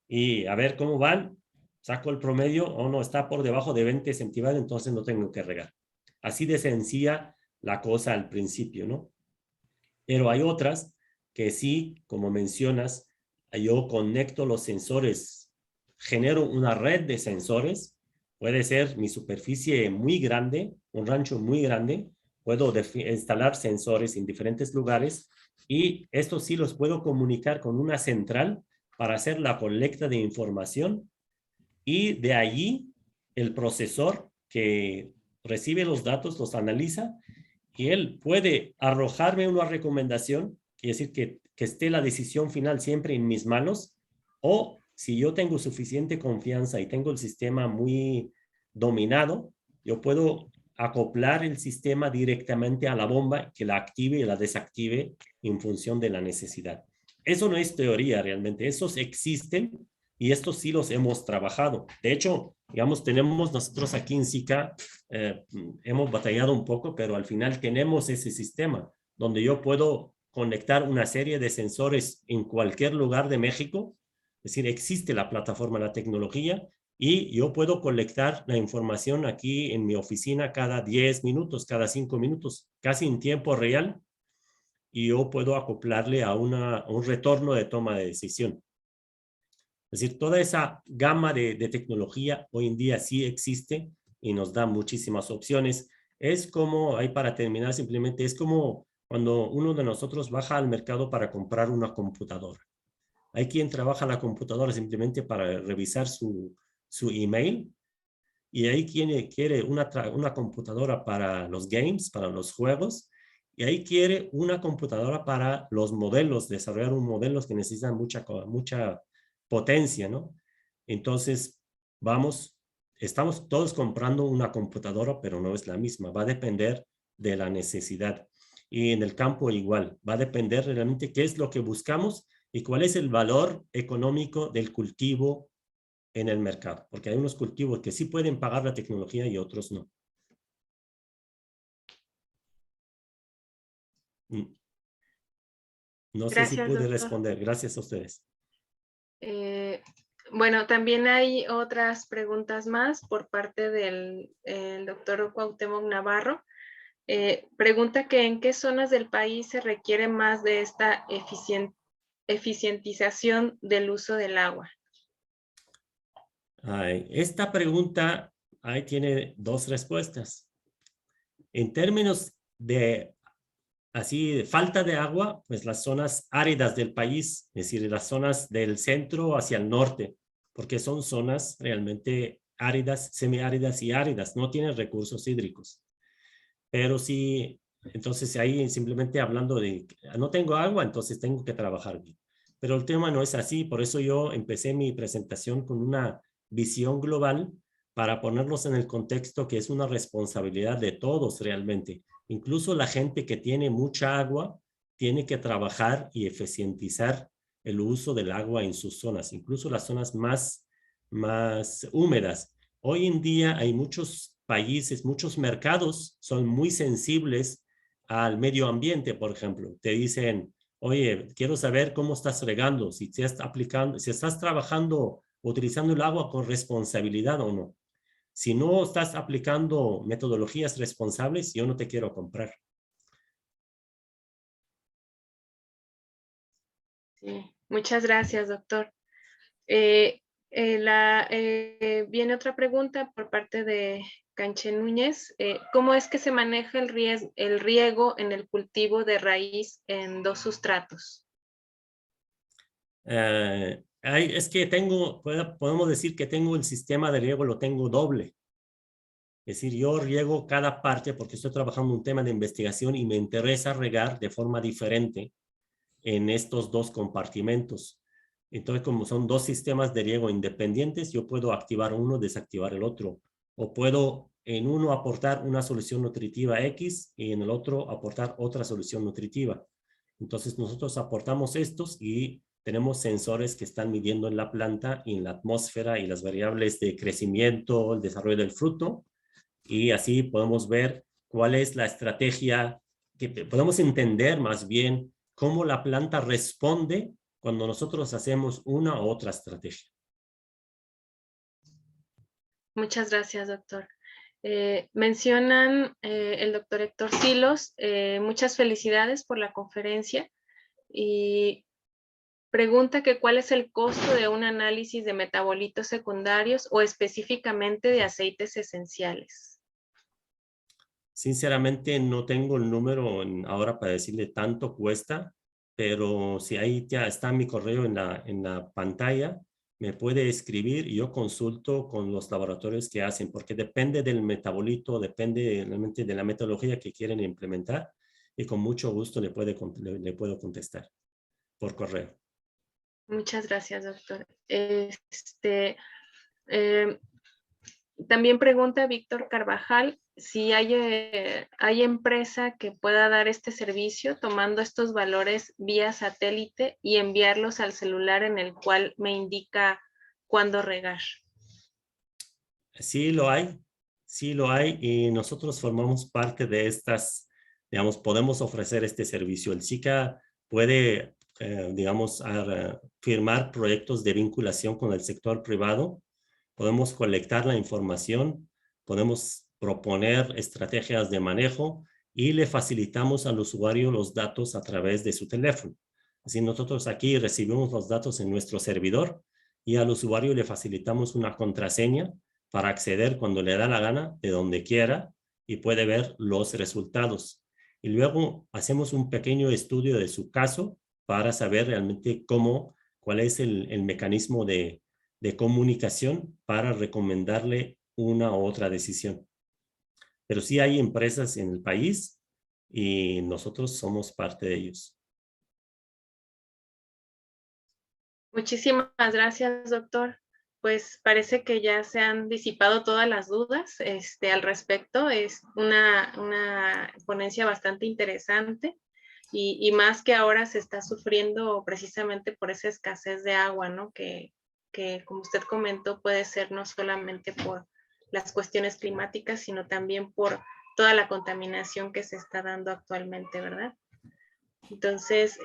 y a ver cómo van. Saco el promedio o no, está por debajo de 20 centibares, entonces no tengo que regar. Así de sencilla la cosa al principio, ¿no? Pero hay otras que sí, como mencionas, yo conecto los sensores, genero una red de sensores, puede ser mi superficie muy grande, un rancho muy grande, puedo instalar sensores en diferentes lugares y estos sí los puedo comunicar con una central para hacer la colecta de información y de allí el procesor que recibe los datos los analiza y él puede arrojarme una recomendación, quiere decir que esté la decisión final siempre en mis manos, o si yo tengo suficiente confianza y tengo el sistema muy dominado, yo puedo acoplar el sistema directamente a la bomba, que la active y la desactive en función de la necesidad. Eso no es teoría realmente, esos existen y estos sí los hemos trabajado. De hecho, digamos, tenemos nosotros aquí en SICA, hemos batallado un poco, pero al final tenemos ese sistema donde yo puedo conectar una serie de sensores en cualquier lugar de México. Es decir, existe la plataforma, la tecnología, y yo puedo colectar la información aquí en mi oficina cada 10 minutos, cada 5 minutos, casi en tiempo real, y yo puedo acoplarle a un retorno de toma de decisión. Es decir, toda esa gama de tecnología hoy en día sí existe y nos da muchísimas opciones. Es como, ahí para terminar simplemente, es como cuando uno de nosotros baja al mercado para comprar una computadora. Hay quien trabaja la computadora simplemente para revisar su email, y hay quien quiere una computadora para los games, para los juegos, y ahí quiere una computadora para los modelos, desarrollar un modelo que necesita mucha potencia, ¿no? Entonces, estamos todos comprando una computadora, pero no es la misma, va a depender de la necesidad. Y en el campo igual, va a depender realmente qué es lo que buscamos y cuál es el valor económico del cultivo en el mercado, porque hay unos cultivos que sí pueden pagar la tecnología y otros no. No sé si
Gracias,
pude
doctor.
responder. Gracias a ustedes.
Bueno, también hay otras preguntas más por parte del doctor Cuauhtémoc Navarro. Pregunta que en qué zonas del país se requiere más de esta eficientización del uso del agua.
Esta pregunta ahí tiene dos respuestas. En términos de falta de agua, pues las zonas áridas del país, es decir, las zonas del centro hacia el norte, porque son zonas realmente áridas, semiáridas y áridas, no tienen recursos hídricos. Pero sí, entonces ahí simplemente hablando de, no tengo agua, entonces tengo que trabajar bien. Pero el tema no es así, por eso yo empecé mi presentación con una visión global para ponerlos en el contexto que es una responsabilidad de todos realmente. Incluso la gente que tiene mucha agua tiene que trabajar y eficientizar el uso del agua en sus zonas, incluso las zonas más húmedas. Hoy en día hay muchos países, muchos mercados son muy sensibles al medio ambiente, por ejemplo. Te dicen, oye, quiero saber cómo estás regando, si estás aplicando, si estás trabajando, utilizando el agua con responsabilidad o no. Si no estás aplicando metodologías responsables, yo no te quiero comprar.
Sí, muchas gracias, doctor. Viene otra pregunta por parte de Canche Núñez. ¿Cómo es que se maneja el riego en el cultivo de raíz en 2 sustratos?
Es que podemos decir que tengo el sistema de riego, lo tengo doble. Es decir, yo riego cada parte porque estoy trabajando un tema de investigación y me interesa regar de forma diferente en estos dos compartimentos. Entonces, como son dos sistemas de riego independientes, yo puedo activar uno, desactivar el otro. O puedo en uno aportar una solución nutritiva X y en el otro aportar otra solución nutritiva. Entonces, nosotros aportamos estos y tenemos sensores que están midiendo en la planta y en la atmósfera y las variables de crecimiento, el desarrollo del fruto. Y así podemos ver cuál es la estrategia, que podemos entender más bien cómo la planta responde cuando nosotros hacemos una u otra estrategia.
Muchas gracias, doctor. Mencionan el doctor Héctor Silos, muchas felicidades por la conferencia, y pregunta que cuál es el costo de un análisis de metabolitos secundarios o específicamente de aceites esenciales.
Sinceramente no tengo el número ahora para decirle tanto cuesta, pero si ahí ya está mi correo en la pantalla, me puede escribir y yo consulto con los laboratorios que hacen, porque depende del metabolito, depende realmente de la metodología que quieren implementar, y con mucho gusto le puedo contestar por correo.
Muchas gracias, doctor. También pregunta Víctor Carvajal, si hay empresa que pueda dar este servicio tomando estos valores vía satélite y enviarlos al celular en el cual me indica cuándo regar.
Sí lo hay y nosotros formamos parte de estas, digamos, podemos ofrecer este servicio. El SICA puede, digamos, firmar proyectos de vinculación con el sector privado, podemos colectar la información, podemos proponer estrategias de manejo y le facilitamos al usuario los datos a través de su teléfono. Así nosotros aquí recibimos los datos en nuestro servidor y al usuario le facilitamos una contraseña para acceder cuando le da la gana, de donde quiera, y puede ver los resultados. Y luego hacemos un pequeño estudio de su caso para saber realmente cuál es el mecanismo de comunicación para recomendarle una u otra decisión. Pero sí hay empresas en el país y nosotros somos parte de ellos.
Muchísimas gracias, doctor. Pues parece que ya se han disipado todas las dudas al respecto. Es una ponencia bastante interesante y más que ahora se está sufriendo precisamente por esa escasez de agua, ¿no? Que como usted comentó puede ser no solamente por las cuestiones climáticas, sino también por toda la contaminación que se está dando actualmente, ¿verdad? Entonces,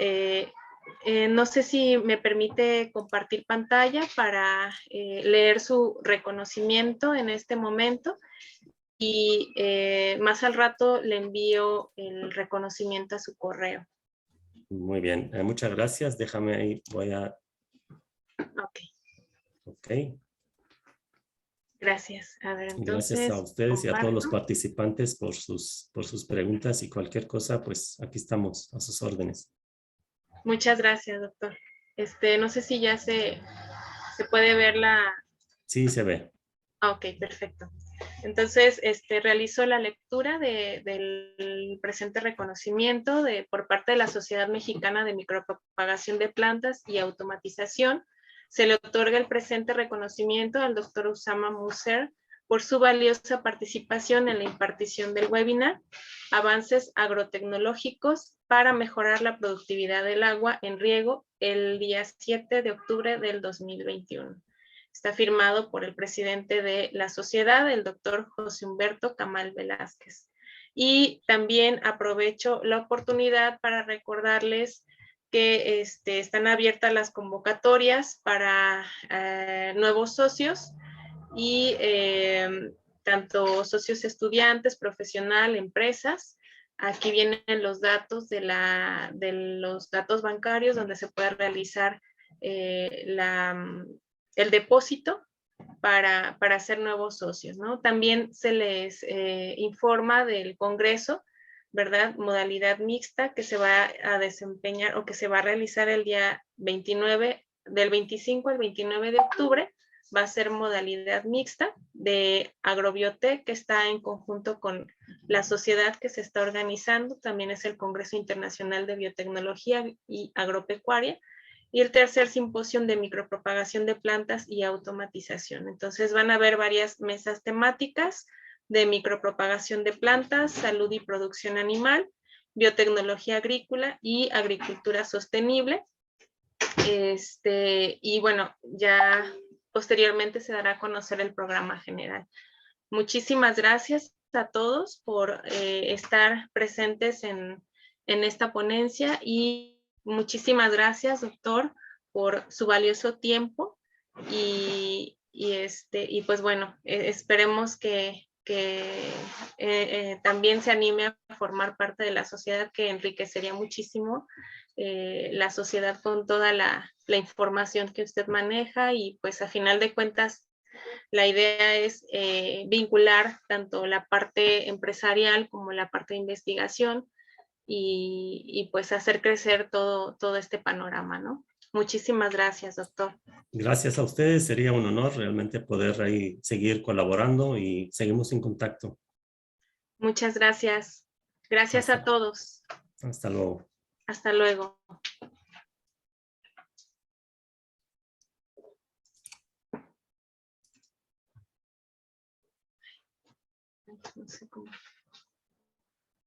no sé si me permite compartir pantalla para leer su reconocimiento en este momento y más al rato le envío el reconocimiento a su correo.
Muy bien, muchas gracias. Déjame ahí,
Ok.
Ok.
Gracias. A ver,
Gracias a
entonces,
ustedes y a todos los
comparto.
participantes por sus preguntas y cualquier cosa, pues aquí estamos a sus órdenes.
Muchas gracias, doctor. No sé si ya se puede ver la...
Sí, se ve.
Ok, perfecto. Entonces, realizo la lectura del presente reconocimiento por parte de la Sociedad Mexicana de Micropropagación de Plantas y Automatización. Se le otorga el presente reconocimiento al doctor Usama Muser por su valiosa participación en la impartición del webinar Avances agrotecnológicos para mejorar la productividad del agua en riego el día 7 de octubre del 2021. Está firmado por el presidente de la sociedad, el doctor José Humberto Camal Velázquez. Y también aprovecho la oportunidad para recordarles que están abiertas las convocatorias para nuevos socios y tanto socios estudiantes, profesional, empresas. Aquí vienen los datos de los datos bancarios donde se puede realizar el depósito para hacer nuevos socios, ¿no? También se les informa del Congreso, ¿verdad? Modalidad mixta que se va a desempeñar o que se va a realizar el día 29, del 25 al 29 de octubre, va a ser modalidad mixta de Agrobiotec, que está en conjunto con la sociedad que se está organizando, también es el Congreso Internacional de Biotecnología y Agropecuaria, y el tercer simposio de micropropagación de plantas y automatización. Entonces van a haber varias mesas temáticas de micropropagación de plantas, salud y producción animal, biotecnología agrícola y agricultura sostenible. Y bueno, ya posteriormente se dará a conocer el programa general. Muchísimas gracias a todos por estar presentes en esta ponencia y muchísimas gracias, doctor, por su valioso tiempo y pues bueno, esperemos que también se anime a formar parte de la sociedad, que enriquecería muchísimo la sociedad con toda la información que usted maneja y pues a final de cuentas la idea es vincular tanto la parte empresarial como la parte de investigación y pues hacer crecer todo este panorama, ¿no? Muchísimas gracias, doctor.
Gracias a ustedes, sería un honor realmente poder ahí seguir colaborando y seguimos en contacto.
Muchas gracias. Gracias a todos.
Hasta luego.
Hasta luego. No sé cómo.